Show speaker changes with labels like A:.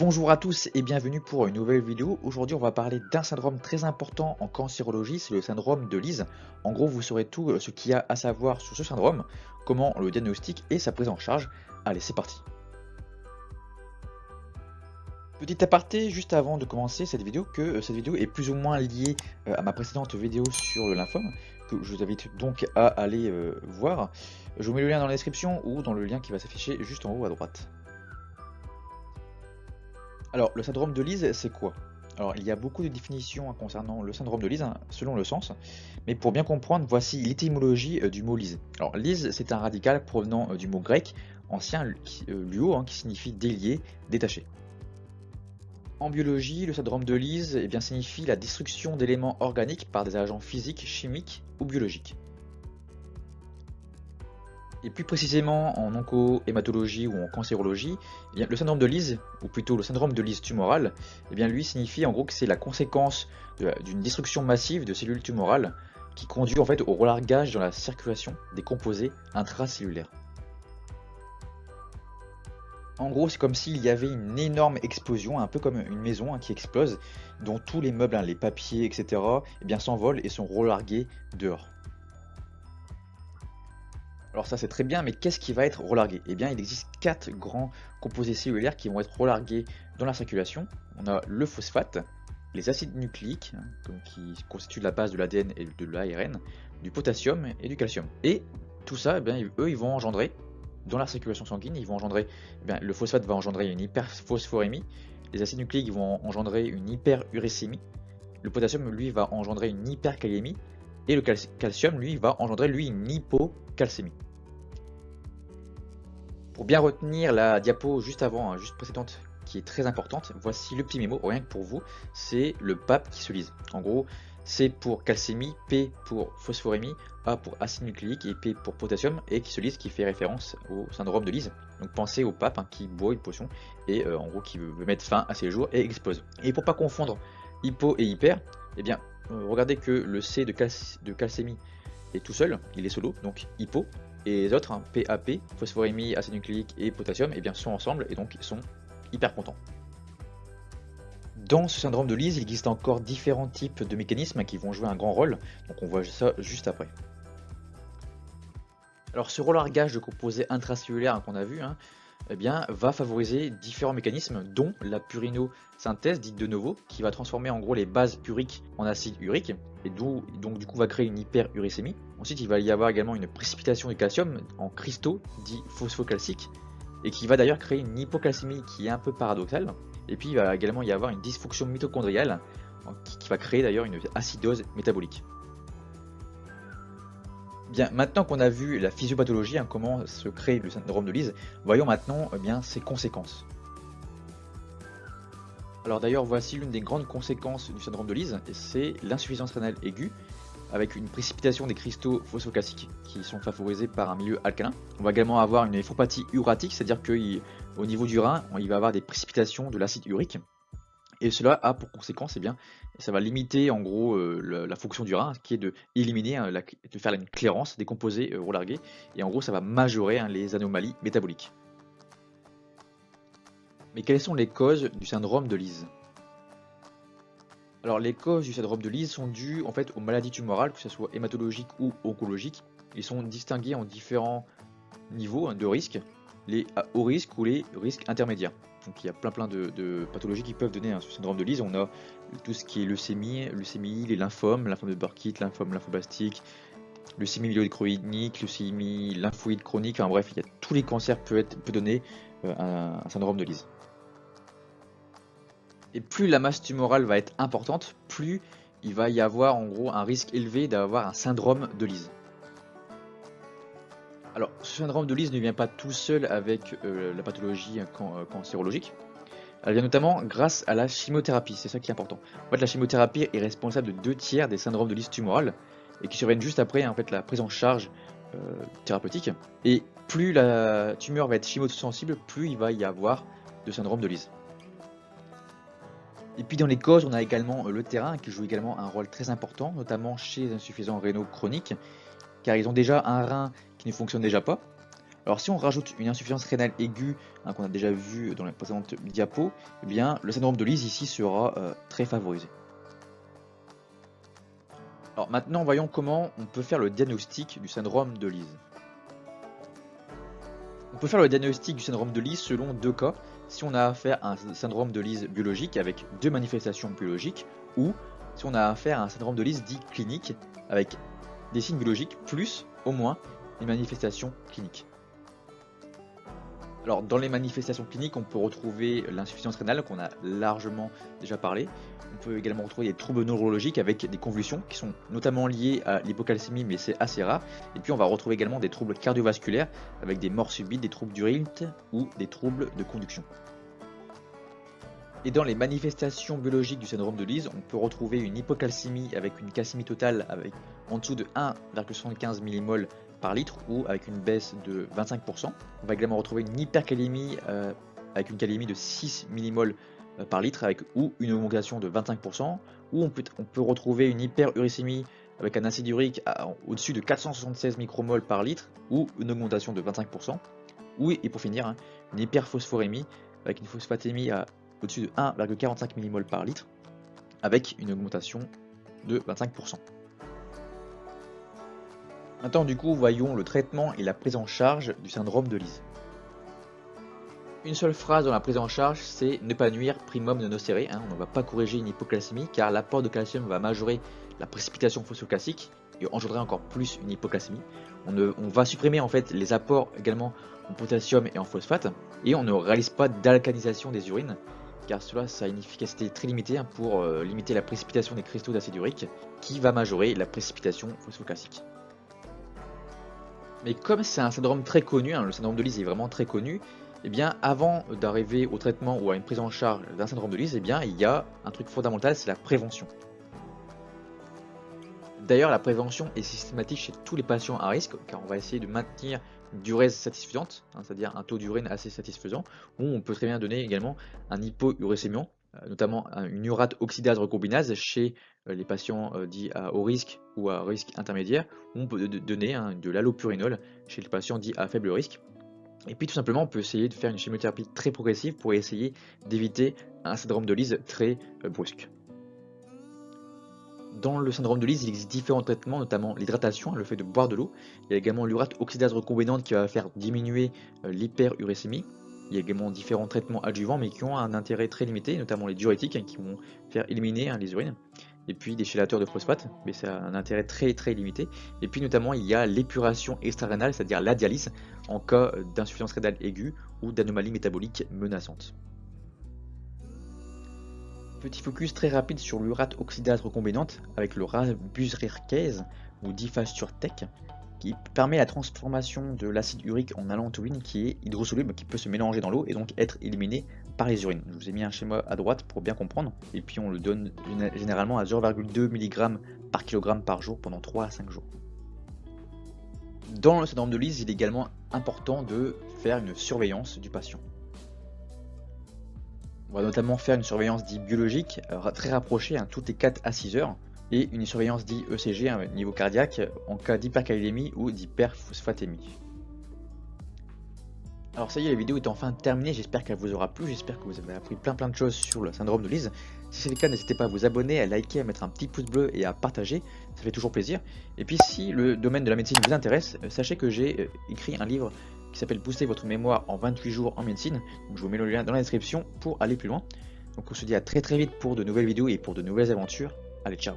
A: Bonjour à tous et bienvenue pour une nouvelle vidéo. Aujourd'hui on va parler d'un syndrome très important en cancérologie, c'est le syndrome de Lees. En gros vous saurez tout ce qu'il y a à savoir sur ce syndrome, comment on le diagnostique et sa prise en charge. Allez c'est parti. Petit aparté juste avant de commencer cette vidéo, que cette vidéo est plus ou moins liée à ma précédente vidéo sur le lymphome, que je vous invite donc à aller voir. Je vous mets le lien dans la description ou dans le lien qui va s'afficher juste en haut à droite. Alors, le syndrome de Lees, c'est quoi? Alors, il y a beaucoup de définitions concernant le syndrome de Lees, selon le sens, mais pour bien comprendre, voici l'étymologie du mot Lees. Alors, Lees, c'est un radical provenant du mot grec ancien luo, qui signifie délié, détaché. En biologie, le syndrome de Lees signifie la destruction d'éléments organiques par des agents physiques, chimiques ou biologiques. Et plus précisément en onco-hématologie ou en cancérologie, le syndrome de Lees, ou plutôt le syndrome de Lees tumoral, lui signifie en gros que c'est la conséquence d'une destruction massive de cellules tumorales qui conduit en fait au relargage dans la circulation des composés intracellulaires. En gros, c'est comme s'il y avait une énorme explosion, un peu comme une maison qui explose, dont tous les meubles, les papiers, etc., s'envolent et sont relargués dehors. Alors ça c'est très bien, mais qu'est-ce qui va être relargué? Eh bien il existe 4 grands composés cellulaires qui vont être relargués dans la circulation. On a le phosphate, les acides nucléiques, qui constituent la base de l'ADN et de l'ARN, du potassium et du calcium. Et tout ça, eux ils vont engendrer, dans la circulation sanguine, ils vont engendrer, le phosphate va engendrer une hyperphosphorémie, les acides nucléiques vont engendrer une hyperuricémie, le potassium lui va engendrer une hyperkaliémie, et le calcium lui va engendrer une hypocalcémie. Pour bien retenir la diapo juste avant, juste précédente, qui est très importante, voici le petit mémo, rien que pour vous, c'est le PAP qui se lise. En gros, C pour calcémie, P pour phosphorémie, A pour acide nucléique et P pour potassium, et qui se lise, qui fait référence au syndrome de Lees. Donc pensez au PAP qui boit une potion et en gros qui veut mettre fin à ses jours et explose. Et pour pas confondre hypo et hyper, regardez que le C de calcémie est tout seul, il est solo, donc hypo. Et les autres, PAP, phosphorémie, acide nucléique et potassium, sont ensemble et donc ils sont hyper contents. Dans ce syndrome de Lees, il existe encore différents types de mécanismes qui vont jouer un grand rôle, donc on voit ça juste après. Alors ce relargage de composés intracellulaires qu'on a vu, va favoriser différents mécanismes, dont la purinosynthèse dite de novo, qui va transformer en gros les bases uriques en acide urique, et donc du coup va créer une hyperuricémie. Ensuite il va y avoir également une précipitation du calcium en cristaux dits phosphocalciques, et qui va d'ailleurs créer une hypocalcémie qui est un peu paradoxale. Et puis il va également y avoir une dysfonction mitochondriale, qui va créer d'ailleurs une acidose métabolique. Bien, maintenant qu'on a vu la physiopathologie, comment se crée le syndrome de Lees, voyons maintenant ses conséquences. Alors d'ailleurs, voici l'une des grandes conséquences du syndrome de Lees, c'est l'insuffisance rénale aiguë, avec une précipitation des cristaux phosphocalciques qui sont favorisés par un milieu alcalin. On va également avoir une néphropathie uratique, c'est-à-dire qu'au niveau du rein, il va avoir des précipitations de l'acide urique. Et cela a pour conséquence, ça va limiter en gros la fonction du rein, qui est de éliminer, de faire une clairance des composés relargués, et en gros ça va majorer les anomalies métaboliques. Mais quelles sont les causes du syndrome de Lees? Alors les causes du syndrome de Lees sont dues en fait aux maladies tumorales, que ce soit hématologiques ou oncologiques. Ils sont distingués en différents niveaux de risque, les hauts risques ou les risques intermédiaires. Donc il y a plein de pathologies qui peuvent donner ce syndrome de Lees. On a tout ce qui est leucémie, les lymphomes, lymphome de Burkitt, lymphome lymphoblastique, leucémie myéloïde chronique, leucémie lymphoïde chronique, enfin bref, il y a tous les cancers peuvent donner un syndrome de Lees. Et plus la masse tumorale va être importante, plus il va y avoir en gros un risque élevé d'avoir un syndrome de Lees. Alors, ce syndrome de Lees ne vient pas tout seul avec la pathologie cancérologique. Elle vient notamment grâce à la chimiothérapie, c'est ça qui est important. En fait, la chimiothérapie est responsable de 2/3 des syndromes de Lees tumoral et qui surviennent juste après la prise en charge thérapeutique. Et plus la tumeur va être chimiosensible, plus il va y avoir de syndrome de Lees. Et puis dans les causes, on a également le terrain qui joue également un rôle très important, notamment chez les insuffisants rénaux chroniques, car ils ont déjà un rein qui ne fonctionne déjà pas. Alors si on rajoute une insuffisance rénale aiguë, hein, qu'on a déjà vu dans les précédentes diapos, eh bien le syndrome de Lees ici sera très favorisé. Alors maintenant voyons comment on peut faire le diagnostic du syndrome de Lees. On peut faire le diagnostic du syndrome de Lees selon deux cas, si on a affaire à un syndrome de Lees biologique avec deux manifestations biologiques, ou si on a affaire à un syndrome de Lees dit clinique avec des signes biologiques plus au moins des manifestations cliniques. Alors dans les manifestations cliniques, on peut retrouver l'insuffisance rénale qu'on a largement déjà parlé. On peut également retrouver des troubles neurologiques avec des convulsions qui sont notamment liées à l'hypocalcémie, mais c'est assez rare. Et puis on va retrouver également des troubles cardiovasculaires avec des morts subites, des troubles du rythme ou des troubles de conduction. Et dans les manifestations biologiques du syndrome de Lees, on peut retrouver une hypocalcémie avec une calcémie totale avec en dessous de 1,75 mmol par litre ou avec une baisse de 25%. On va également retrouver une hypercalémie avec une calémie de 6 mmol par litre avec ou une augmentation de 25%, ou on peut retrouver une hyperuricémie avec un acide urique au-dessus de 476 micromol par litre ou une augmentation de 25%, ou et pour finir une hyperphosphorémie avec une phosphatémie au-dessus de 1,45 mmol par litre avec une augmentation de 25%. Maintenant du coup voyons le traitement et la prise en charge du syndrome de Lees. Une seule phrase dans la prise en charge, c'est ne pas nuire primum non nocere, on ne va pas corriger une hypocalcémie car l'apport de calcium va majorer la précipitation phosphocalcique et engendrer encore plus une hypocalcémie. On va supprimer en fait les apports également en potassium et en phosphate et on ne réalise pas d'alcanisation des urines car cela a une efficacité très limitée pour limiter la précipitation des cristaux d'acide urique qui va majorer la précipitation phosphocalcique. Mais comme c'est un syndrome très connu, le syndrome de Lees est vraiment très connu, eh bien avant d'arriver au traitement ou à une prise en charge d'un syndrome de Lees, eh bien il y a un truc fondamental, c'est la prévention. D'ailleurs la prévention est systématique chez tous les patients à risque car on va essayer de maintenir une diurèse satisfaisante, c'est-à-dire un taux d'urine assez satisfaisant, ou on peut très bien donner également un hypouricémiant, notamment une urate oxydase recombinase chez les patients dits à haut risque ou à risque intermédiaire, ou on peut donner de l'allopurinol chez les patients dits à faible risque. Et puis tout simplement on peut essayer de faire une chimiothérapie très progressive pour essayer d'éviter un syndrome de Lees très brusque. Dans le syndrome de Lees, il existe différents traitements, notamment l'hydratation, le fait de boire de l'eau. Il y a également l'urate oxydase recombinante qui va faire diminuer l'hyperuricémie. Il y a également différents traitements adjuvants mais qui ont un intérêt très limité, notamment les diurétiques qui vont faire éliminer les urines. Et puis des chélateurs de phosphate, mais ça a un intérêt très limité. Et puis notamment il y a l'épuration extrarénale, c'est-à-dire la dialyse, en cas d'insuffisance rénale aiguë ou d'anomalie métabolique menaçante. Petit focus très rapide sur l'urate oxydase recombinante avec le rabuzerkase ou difasurtec qui permet la transformation de l'acide urique en allantoïne qui est hydrosoluble, qui peut se mélanger dans l'eau et donc être éliminé par les urines. Je vous ai mis un schéma à droite pour bien comprendre et puis on le donne généralement à 0,2 mg par kg par jour pendant 3 à 5 jours. Dans le syndrome de Lees, il est également important de faire une surveillance du patient. On va notamment faire une surveillance dite biologique très rapprochée toutes les 4 à 6 heures et une surveillance dite ECG niveau cardiaque en cas d'hypercalémie ou d'hyperphosphatémie. Alors ça y est, la vidéo est enfin terminée, j'espère qu'elle vous aura plu, j'espère que vous avez appris plein de choses sur le syndrome de Lees. Si c'est le cas, n'hésitez pas à vous abonner, à liker, à mettre un petit pouce bleu et à partager, ça fait toujours plaisir. Et puis si le domaine de la médecine vous intéresse, sachez que j'ai écrit un livre qui s'appelle Booster votre mémoire en 28 jours en médecine. Donc je vous mets le lien dans la description pour aller plus loin. Donc on se dit à très vite pour de nouvelles vidéos et pour de nouvelles aventures. Allez, ciao.